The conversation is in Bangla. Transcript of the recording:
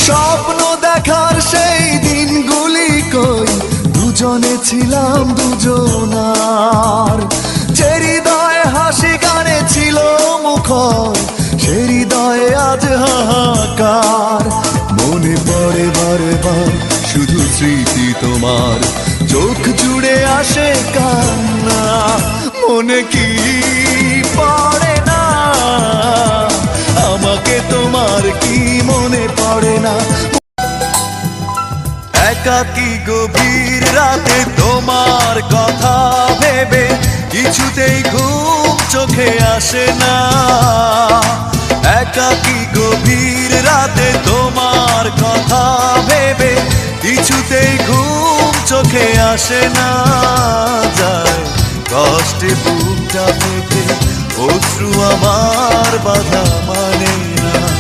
স্বপ্ন দেখার সেই দিনগুলি কই, দুজনে ছিলাম দুজনার। যে হৃদয়ে হাসি গানে ছিল মুখর, সে হৃদয়ে আজ হাহাকার। মনে পড়ে বারে বার শুধু স্মৃতি তোমার, চোখ জুড়ে আসে কান্না। মনে কি পড়ে না আমাকে, তোমার কি মনে পড়ে না? একাকী গভীর রাতে তোমার কথা ভেবে কিছুতেই ঘুম চোখে আসে না। একাকী গভীর রাতে তোমার কথা ভেবে কিছুতেই ঘুম চোখে আসে না। যায় কষ্টে বুকটা থেকে অশ্রু আমার বাধা মানে না।